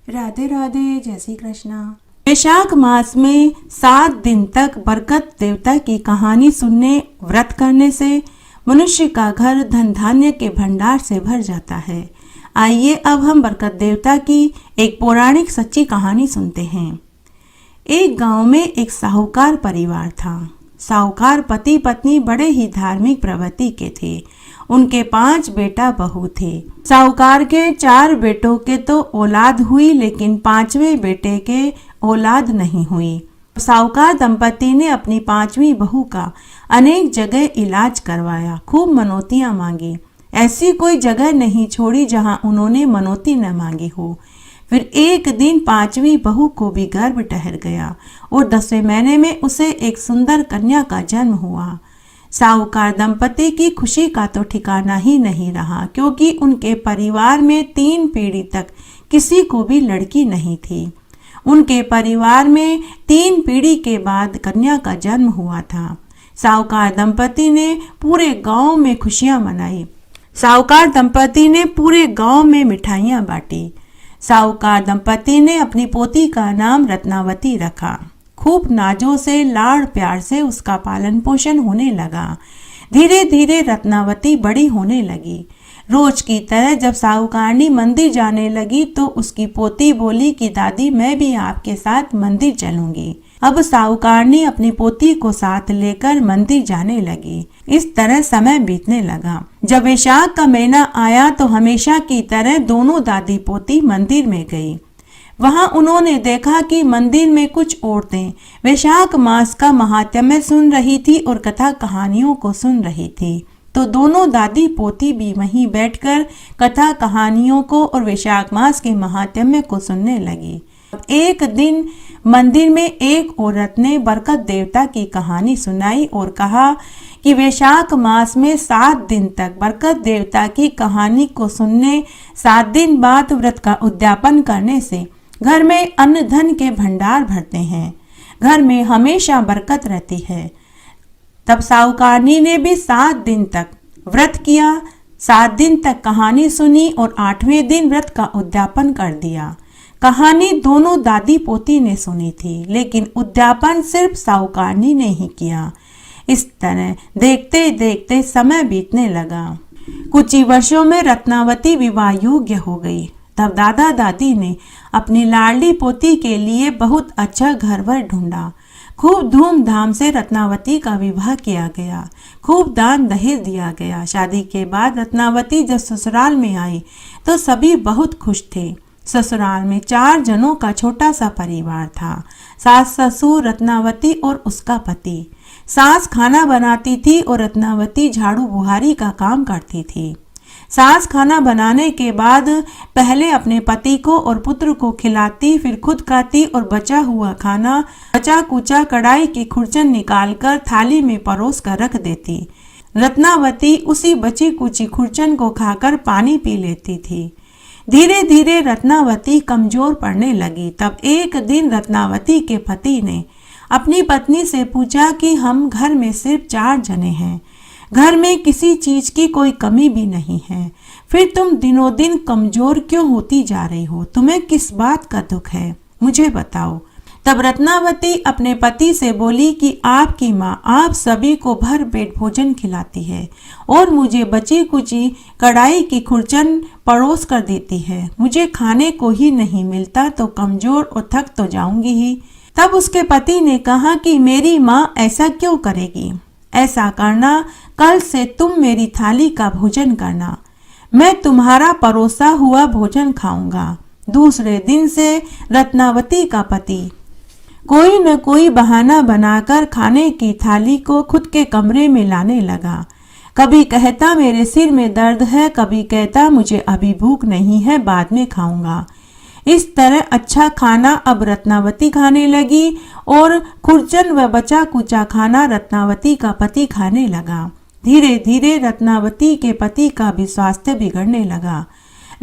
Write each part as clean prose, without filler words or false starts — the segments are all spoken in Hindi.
राधे राधे, जय श्री कृष्णा। वैशाख मास में 7 दिन तक बरकत देवता की कहानी सुनने, व्रत करने से मनुष्य का घर धन धान्य के भंडार से भर जाता है। आइए अब हम बरकत देवता की एक पौराणिक सच्ची कहानी सुनते हैं। एक गांव में एक साहूकार परिवार था। साहूकार पति पत्नी बड़े ही धार्मिक प्रवृत्ति के थे। उनके 5 बेटा बहू थे। साहूकार के 4 बेटों के तो औलाद हुई, लेकिन 5वें बेटे के औलाद नहीं हुई। साहूकार दंपति ने अपनी 5वीं बहू का अनेक जगह इलाज करवाया, खूब मनौतियां मांगी। ऐसी कोई जगह नहीं छोड़ी जहां उन्होंने मनौती न मांगी हो। फिर एक दिन 5वीं बहू को भी गर्भ ठहर गया और 10वें महीने में उसे एक सुंदर कन्या का जन्म हुआ। साहूकार दंपति की खुशी का तो ठिकाना ही नहीं रहा, क्योंकि उनके परिवार में 3 पीढ़ी तक किसी को भी लड़की नहीं थी। उनके परिवार में 3 पीढ़ी के बाद कन्या का जन्म हुआ था। साहूकार दंपति ने पूरे गांव में खुशियां मनाई। साहूकार दंपति ने पूरे गांव में मिठाइयां बांटी। साहूकार दंपति ने अपनी पोती का नाम रत्नावती रखा। खूब नाजों से, लाड़ प्यार से उसका पालन पोषण होने लगा। धीरे धीरे रत्नावती बड़ी होने लगी। रोज की तरह जब साहूकारनी मंदिर जाने लगी तो उसकी पोती बोली कि दादी, मैं भी आपके साथ मंदिर चलूंगी। अब साहूकारनी अपनी पोती को साथ लेकर मंदिर जाने लगी। इस तरह समय बीतने लगा। जब वैशाख का महीना आया तो हमेशा की तरह दोनों दादी पोती मंदिर में गई। वहां उन्होंने देखा कि मंदिर में कुछ औरतें वैशाख मास का महात्म्य सुन रही थी और कथा कहानियों को सुन रही थी। तो दोनों दादी पोती भी वहीं बैठकर कथा कहानियों को और वैशाख मास के महात्म्य को सुनने लगी। एक दिन मंदिर में एक औरत ने बरकत देवता की कहानी सुनाई और कहा कि वैशाख मास में 7 दिन तक बरकत देवता की कहानी को सुनने, 7 दिन बाद व्रत का उद्यापन करने से घर में अन्न धन के भंडार भरते हैं, घर में हमेशा बरकत रहती है। तब साहूकारनी ने भी 7 दिन तक व्रत किया, 7 दिन तक कहानी सुनी और 8वें दिन व्रत का उद्यापन कर दिया। कहानी दोनों दादी पोती ने सुनी थी, लेकिन उद्यापन सिर्फ साहूकारनी ने ही किया। इस तरह देखते देखते समय बीतने लगा। कुछ ही वर्षों में रत्नावती विवाह योग्य हो गई। तब दादा दादी ने अपनी लाडली पोती के लिए बहुत अच्छा घरवर ढूंढा। खूब धूमधाम से रत्नावती का विवाह किया गया। खूब दान दहेज दिया गया। शादी के बाद रत्नावती जब ससुराल में आई तो सभी बहुत खुश थे। ससुराल में 4 जनों का छोटा सा परिवार था। सास, ससुर, रत्नावती और उसका पति। सास खाना बनाती थी और रत्नावती झाड़ू बुहारी का काम करती थी। सास खाना बनाने के बाद पहले अपने पति को और पुत्र को खिलाती, फिर खुद खाती और बचा हुआ खाना बचा कुचा कढ़ाई की खुरचन निकालकर थाली में परोस कर रख देती। रत्नावती उसी बची कुची खुरचन को खाकर पानी पी लेती थी। धीरे धीरे रत्नावती कमजोर पड़ने लगी। तब एक दिन रत्नावती के पति ने अपनी पत्नी से पूछा कि हम घर में सिर्फ 4 जने हैं, घर में किसी चीज की कोई कमी भी नहीं है, फिर तुम दिनों दिन कमजोर क्यों होती जा रही हो? तुम्हें किस बात का दुख है, मुझे बताओ। तब रत्नावती अपने पति से बोली कि आपकी माँ आप सभी को भर पेट भोजन खिलाती है और मुझे बची कुची कढ़ाई की खुरचन परोस कर देती है। मुझे खाने को ही नहीं मिलता तो कमजोर और थक तो जाऊंगी ही। तब उसके पति ने कहा कि मेरी माँ ऐसा क्यों करेगी? ऐसा करना, कल से तुम मेरी थाली का भोजन करना, मैं तुम्हारा परोसा हुआ भोजन खाऊंगा। दूसरे दिन से रत्नावती का पति कोई न कोई बहाना बनाकर खाने की थाली को खुद के कमरे में लाने लगा। कभी कहता मेरे सिर में दर्द है, कभी कहता मुझे अभी भूख नहीं है, बाद में खाऊंगा। इस तरह अच्छा खाना अब रत्नावती खाने लगी और खुरचन व बचा कुचा खाना रत्नावती का पति खाने लगा। धीरे धीरे रत्नावती के पति का भी स्वास्थ्य बिगड़ने लगा।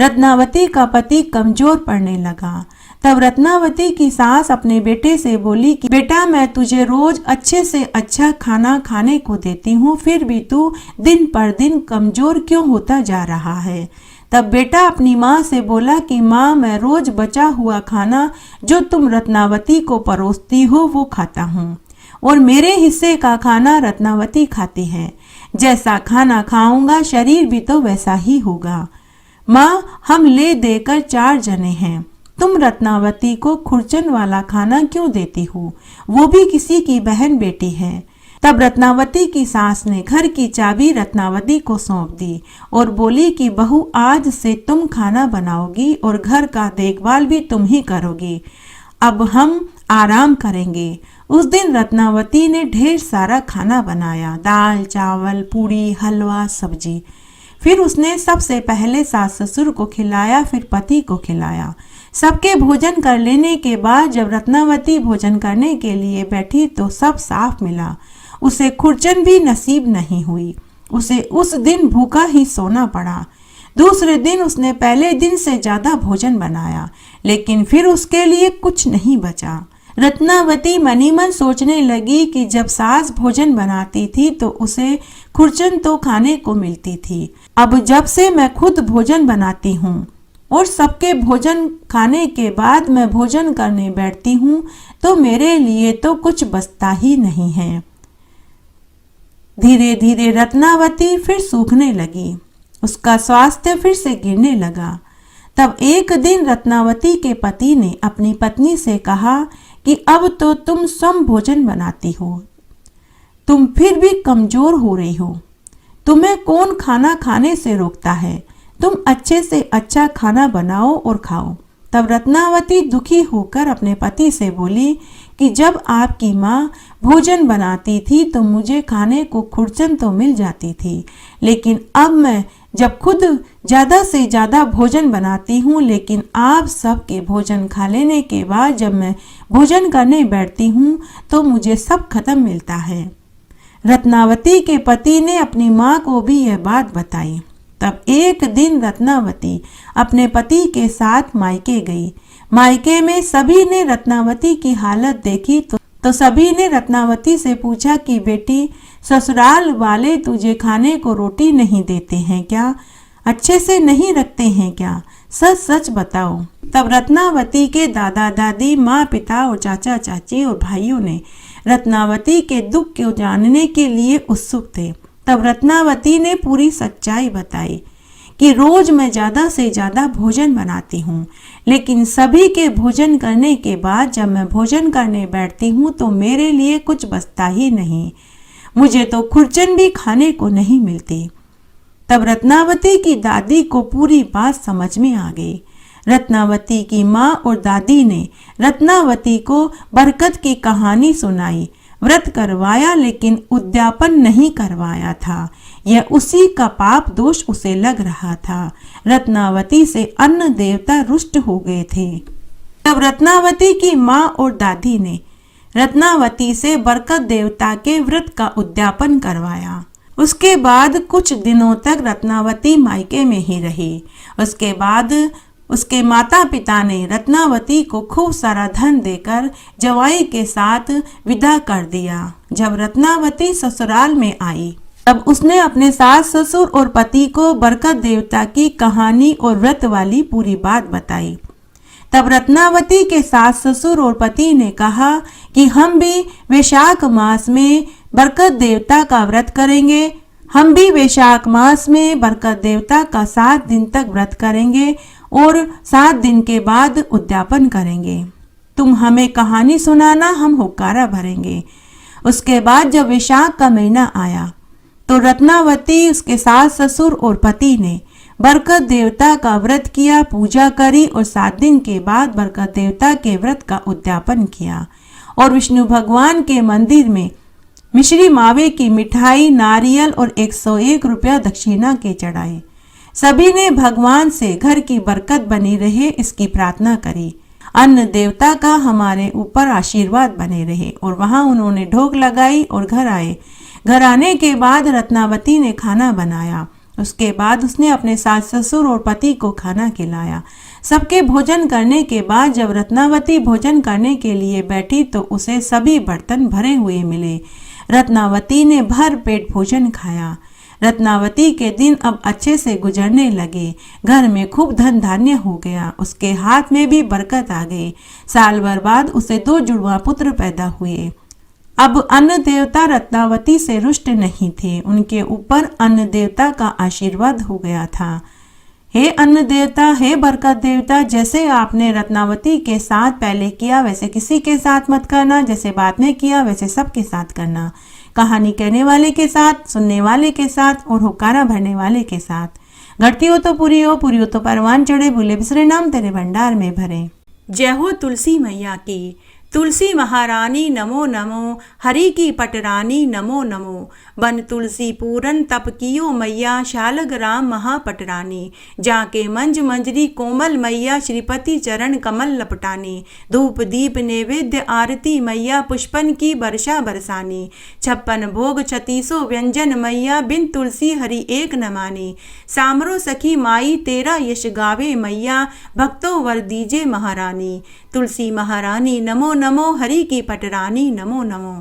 रत्नावती का पति कमजोर पड़ने लगा। तब रत्नावती की सास अपने बेटे से बोली कि बेटा, मैं तुझे रोज अच्छे से अच्छा खाना खाने को देती हूँ, फिर भी तू दिन पर दिन कमजोर क्यों होता जा रहा है? तब बेटा अपनी माँ से बोला कि माँ, मैं रोज बचा हुआ खाना जो तुम रत्नावती को परोसती हो वो खाता हूँ और मेरे हिस्से का खाना रत्नावती खाती है। जैसा खाना खाऊंगा शरीर भी तो वैसा ही होगा। माँ, हम ले देकर 4 जने हैं, तुम रत्नावती को खुरचन वाला खाना क्यों देती हो? वो भी किसी की बहन बेटी है। तब रत्नावती की सास ने घर की चाबी रत्नावती को सौंप दी और बोली कि बहू, आज से तुम खाना बनाओगी और घर का देखभाल भी तुम ही करोगी। अब हम आराम करेंगे। उस दिन रत्नावती ने ढेर सारा खाना बनाया, दाल, चावल, पूड़ी, हलवा, सब्जी। फिर उसने सबसे पहले सास ससुर को खिलाया, फिर पति को खिलाया। सबके भोजन कर लेने के बाद जब रत्नावती भोजन करने के लिए बैठी तो सब साफ मिला। उसे खुरचन भी नसीब नहीं हुई। उसे उस दिन भूखा ही सोना पड़ा। दूसरे दिन उसने पहले दिन से ज्यादा भोजन बनाया, लेकिन फिर उसके लिए कुछ नहीं बचा। रत्नावती मनी मन सोचने लगी कि जब सास भोजन बनाती थी तो उसे खुरचन तो खाने को मिलती थी। अब जब से मैं खुद भोजन बनाती हूँ और सबके भोजन खाने के बाद मैं भोजन करने बैठती हूँ तो मेरे लिए तो कुछ बचता ही नहीं है। धीरे धीरे रत्नावती फिर सूखने लगी। उसका स्वास्थ्य फिर से गिरने लगा। तब एक दिन रत्नावती के पति ने अपनी पत्नी से कहा कि अब तो तुम स्वयं भोजन बनाती हो, तुम फिर भी कमजोर हो रही हो। तुम्हें कौन खाना खाने से रोकता है? तुम अच्छे से अच्छा खाना बनाओ और खाओ। तब रत्नावती दुखी होकर अपने पति से बोली कि जब आपकी माँ भोजन बनाती थी तो मुझे खाने को खुरचन तो मिल जाती थी, लेकिन अब मैं जब खुद ज़्यादा से ज़्यादा भोजन बनाती हूँ, लेकिन आप सबके भोजन खा लेने के बाद जब मैं भोजन करने बैठती हूँ तो मुझे सब खत्म मिलता है। रत्नावती के पति ने अपनी माँ को भी यह बात बताई। तब एक दिन रत्नावती अपने पति के साथ मायके गई। मायके में सभी ने रत्नावती की हालत देखी तो सभी ने रत्नावती से पूछा कि बेटी, ससुराल वाले तुझे खाने को रोटी नहीं देते हैं क्या? अच्छे से नहीं रखते हैं क्या? सच सच बताओ। तब रत्नावती के दादा दादी, माँ पिता और चाचा चाची और भाइयों ने रत्नावती के दुख को जानने के लिए उत्सुक थे। तब रत्नावती ने पूरी सच्चाई बताई कि रोज मैं ज़्यादा से ज़्यादा भोजन बनाती हूँ, लेकिन सभी के भोजन करने के बाद जब मैं भोजन करने बैठती हूँ तो मेरे लिए कुछ बचता ही नहीं। मुझे तो खुरचन भी खाने को नहीं मिलती। तब रत्नावती की दादी को पूरी बात समझ में आ गई। रत्नावती की माँ और दादी ने रत्नावती को बरकत की कहानी सुनाई। व्रत करवाया लेकिन उद्यापन नहीं करवाया था। यह उसी का पाप दोष उसे लग रहा था। रत्नावती से अन्न देवता रुष्ट हो गए थे। तब रत्नावती की माँ और दादी ने रत्नावती से बरकत देवता के व्रत का उद्यापन करवाया। उसके बाद कुछ दिनों तक रत्नावती मायके में ही रही। उसके बाद उसके माता पिता ने रत्नावती को खूब सारा धन देकर जवाई के साथ विदा कर दिया। जब रत्नावती ससुराल में आई तब उसने अपने सास ससुर और पति को बरकत देवता की कहानी और व्रत वाली पूरी बात बताई। तब रत्नावती के सास ससुर और पति ने कहा कि हम भी वैशाख मास में बरकत देवता का व्रत करेंगे। हम भी वैशाख मास में बरकत देवता का 7 दिन तक व्रत करेंगे और 7 दिन के बाद उद्यापन करेंगे। तुम हमें कहानी सुनाना, हम हुक्कारा भरेंगे। उसके बाद जब वैशाख का महीना आया तो रत्नावती, उसके सास ससुर और पति ने बरकत देवता का व्रत किया, पूजा करी और 7 दिन के बाद बरकत देवता के व्रत का उद्यापन किया और विष्णु भगवान के मंदिर में मिश्री मावे की मिठाई, नारियल और 101 रुपया दक्षिणा के चढ़ाए। सभी ने भगवान से घर की बरकत बनी रहे इसकी प्रार्थना करी। अन्न देवता का हमारे ऊपर आशीर्वाद बने रहे। और वहां उन्होंने ढोक लगाई और घर आए। घर आने के बाद रत्नावती ने खाना बनाया। उसके बाद उसने अपने सास ससुर और पति को खाना खिलाया। सबके भोजन करने के बाद जब रत्नावती भोजन करने के लिए बैठी तो उसे सभी बर्तन भरे हुए मिले। रत्नावती ने भर पेट भोजन खाया। रत्नावती के दिन अब अच्छे से गुजरने लगे। घर में खूब धन धान्य हो गया, उसके हाथ में भी बरकत आ गई। साल भर बाद उसे 2 जुड़वा पुत्र पैदा हुए। अब अन्न देवता रत्नावती से रुष्ट नहीं थे, उनके ऊपर अन्न देवता का आशीर्वाद हो गया था। हे अन्न देवता, हे बरकत देवता, जैसे आपने रत्नावती के साथ पहले किया वैसे किसी के साथ मत करना, जैसे बाद में किया वैसे सबके साथ करना। कहानी कहने वाले के साथ, सुनने वाले के साथ और हुक्कारा भरने वाले के साथ। घटती हो तो पूरी हो तो परवान चढ़े, भूले बिसरे नाम तेरे भंडार में भरे। जय हो तुलसी मैया की। तुलसी महारानी नमो नमो, हरि की पटरानी नमो नमो। बन तुलसी पूरन तप कियो मैया, शालग्राम महापटरानी। जाके मंज मंजरी कोमल मैया, श्रीपति चरण कमल लपटानी। धूप दीप नैवेद्य आरती मैया, पुष्पन की वर्षा बरसानी। 56 भोग 36 व्यंजन मैया, बिन तुलसी हरि एक न मानी। सामरो सखी माई तेरा यश गावे मैया, भक्तों वर दीजे महारानी। तुलसी महारानी नमो नमो, हरि की पटरानी नमो नमो।